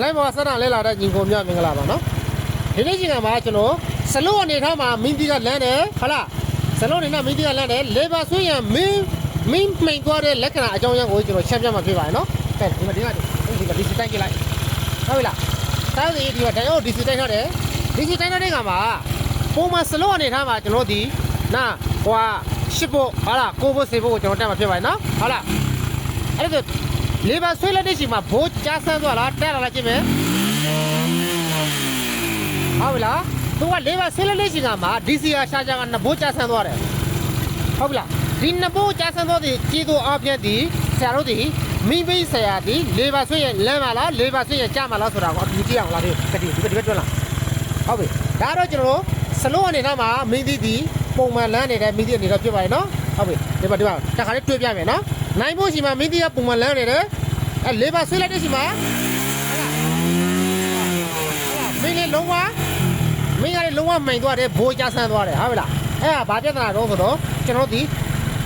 လိုက်ပေါ်ဆက်တာလဲလာတဲ့ညီကိုများမင်္ဂလာပါနော်ဒီနေ့ချိန်မှာကျွန်တော်စလုံးအနေထားမှာမင်းကြီးကလမ်းတယ်ဟုတ်လားစလုံးအနေနဲ့မင်းကြီးကလမ်းတယ်လေဘာဆွေးရမင်းမှိန်သွားတဲ့လက္ခဏာအကြောင်းအရာကိုကျွန်တော်ချက်ပြမှာဖြစ်ပါတယ်နော်ကဲဒီမှာဒီစီတိုင်းကြည့်လိုက်ဟုတ်ပြီလားတိုင်းစီဒီမှာတိုင်းအောင်ဒီစီတိုင်းထားတယ်ဒီစီတိုင်းထားတဲ့ကမှာပုံမှန်စလုံးအနေထားမှာကျွန်တော်ဒီနာဟွာရှစ်ဖို့ဟာလားကိုဖို့စေဖို့ကိုကျွန်တော်တက်မှာဖြစ်ပါတယ်နော်ဟုတ်လားအဲ့ဒါလေဘာဆွေးလက်တဲ့ချိန်မှာဘိုးကြားဆန်းသွားလားတက်လာလားကြည့်မယ်ဟုတ်ပြီလားသူကလေဘာဆွေးလက်တဲ့ချိန်မှာ DCR ရှာကြကနှစ်ဘိုးကြားဆန်းသွားတယ်ဟုတ်ပြီလားဒီနှစ်ဘိုးကြားဆန်းသွားတဲ့ကျေးဇူးအပြည့်ဒီဆရာတို့ဒီမိဘဆရာဒီလေဘာဆွေးရဲ့လမ်းပါလားလေဘာဆွေးရဲ့ကြားမလားဆိုတာကိုအတူကြည့်အောင်လားဒီကတိဒီဘက်တွန်းလာဟုတ်ပြီဒါတော့ကျွန်တော်စလုံးအနေနဲ့မှာမင်းသီးဒီပုံမှန်လမ်းနေတဲ့မင်းသီးအနေတော့ဖြစ်ပါတယ်နော်ဟုတ်ပြီဒီမှာတခါလေးတွေ့ပြမယ်နော်နိုင်ဖို့ရှိမှမင်းကြီးကပုံမှန်လမ်းနေတယ်အဲလေဘာဆွေးလိုက်တဲ့ရှိမှမင်းလည်းလုံးဝမှိန်သွားတယ်ဘိုးကြဆန်းသွားတယ်ဟုတ်ပြီလားအဲဒါဘာပြဿနာတော့ဆိုတော့ကျွန်တော်ဒီ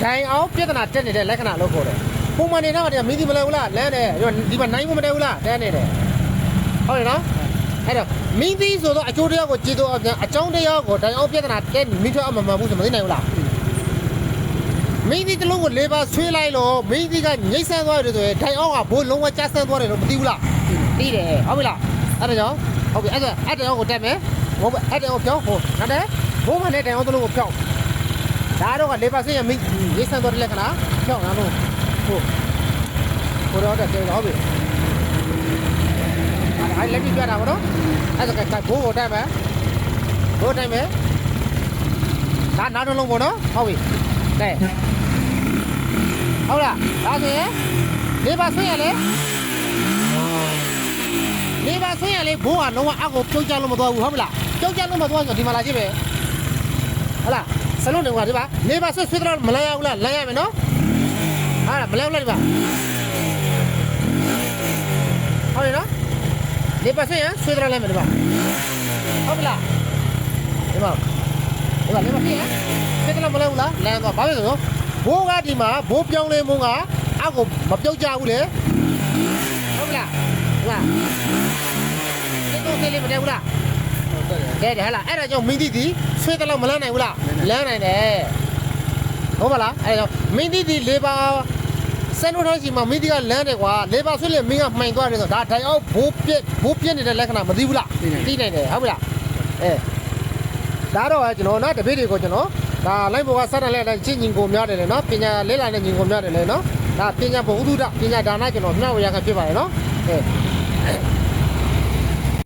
ဒိုင်အောင်ပြဿနာတက်နေတဲ့လက္ခဏာလို့ခေါ်တယ်ပုံမှန်နေတာကမင်းကြီးမလဲဘူးလားလမ်းတယ်ဒီမှာနိုင်ဖို့မတဲဘူးလားတန်းနေတယ်ဟုတ်တယ်နော်အဲ့တော့မင်းကြီးဆိုတော့အကျိုးတရားကိုကြည့်တော့အကြောင်းတရားကိုဒိုင်အောင်ပြဿနာတက်မိထွက်အမှန်မှန်ဘူးဆိုမသိနိုင်ဘူးလားမင်းဒီတလုံးကိုလေဘာဆွေးလိုက်လို့မင်းဒီကညှိဆန်းသွားတယ်ဆိုရင်ဒိုင်အောင်ကဘိုးလုံးဝကြားဆန်းသွားတယ်လို့မသိဘူးလားသိတယ်ဟုတ်ပြီလားအဲ့ဒါကြောင့်ဟုတ်ပြီအဲ့ဒါအောင်ကိုတက်မယ်ဘိုးအဲ့ဒါအောင်ပြောင်းဟုတ်တယ်ဘိုးမနဲ့ဒိုင်အောင်တလုံးကိုဖြောင်းဒါတော့ကလေဘာဆွေးရမင်းညှိဆန်းသွားတဲ့လက္ခဏာဖြောင်းလာလို့ဟုတ်တော့တယ်ဟုတ်ပြီအဲ့လက်ပြီးပြတာမနော်အဲ့ဒါကဘိုးကိုတက်မယ်ဘိုးတက်မယ်ဒါနောက်တစ်လုံးပေါ့နော်ဟုတ်ပြီကဲဟုတ်လားဒါဆိုရင်လေဘာဆွေးရလေဘိုးကလုံးဝအကိုပြုတ်ကြလို့မသွားဘူးဟုတ်မလားပြုတ်ကြလို့မသွားဆိုဒီမှာလာကြည့်ပဲဟုတ်လားစလုံးတွေကဒီပါလေဘာဆွေးတော့မလဲရဘူးလားလဲရမယ်နော်ဟာမလဲဘူးလားဒီပါဟုတ်ရနော်လေဘာဆွေးရဆွေးတော့လဲမယ်ဒီပါဟုတ်မလားဒီပါလေဘာဆွေးရဆွေးတော့မလဲဘူးလားလဲတော့ဘာဖြစ်လို့ဘိုးကဒီမှာဘိုးပြောင်းလဲမုန်းကအကိုမပြုတ်ကြဘူးလေဟုတ်မလားဟုတ်လားတော့သေးလေးမတည့်ဘူးလားတဲ့တယ်ဟဲ့လားအဲ့ဒါကြောင့်မင်းတီတီဆွေးတော့မလန်းနိုင်ဘူးလားလန်းနိုင်တယ်ဟုတ်ပါလားအဲ့ဒါကြောင့်မင်းတီတီလေဘာစက်လို့ထားချင်မှမင်းတီကလန်းတယ်ကွာလေဘာဆွေးလေမင်းကမှိန်သွားတယ်ဆိုဒါတိုင်အောင်ဘိုးပြက်နေတဲ့လက္ခဏာမသိဘူးလားသိနိုင်တယ်ဟုတ်ပြီလားဒါတော့ကျွန်တော်နော်တပည့်တွေကိုကျွန်တော်ဒါလိုက်ဘောကစတဲ့လက်ချင်းညီကိုများတယ်လေနော်ပညာလေးလာတဲ့ညီကိုများတယ်လေနော်ဒါပညာဘုဒ္ဓပညာဒါနကျွန်တော်မျှဝေရခဖြစ်ပါတယ်နော်